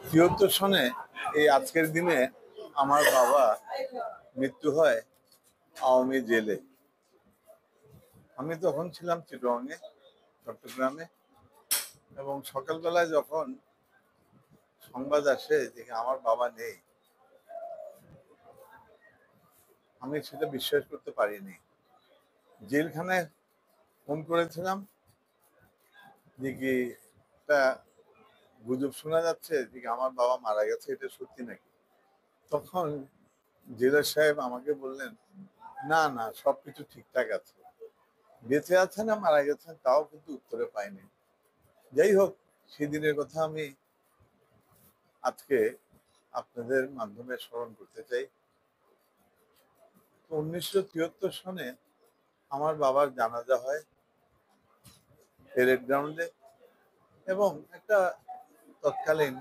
তিয়াত্তর সনে এই আজকের দিনে আমার বাবা মৃত্যু হয় আওয়ামী জেলে। আমি তখন ছিলাম চিটগাঁয়ে, চট্টগ্রামে। এবং সকালবেলায় যখন সংবাদ আসে যে আমার বাবা নেই, আমি সেটা বিশ্বাস করতে পারিনি। জেলখানায় ফোন করেছিলাম যে কি একটা গুজব শোনা যাচ্ছে যে আমার বাবা মারা গেছে, এটা সত্যি নাকি? তখন জেলার সাহেব আমাকে বললেন, না না, সবকিছু ঠিকঠাক আছে। বেঁচে আছেন না মারা গেছেন তাও কিন্তু উত্তরে পাইনি। যাই হোক, সেদিনের কথা আমি আজকে আপনাদের মাধ্যমে স্মরণ করতে চাই। 1973 সনে আমার বাবার জানাজা হয় প্যারেড গ্রাউন্ডে, এবং একটা তৎকালীন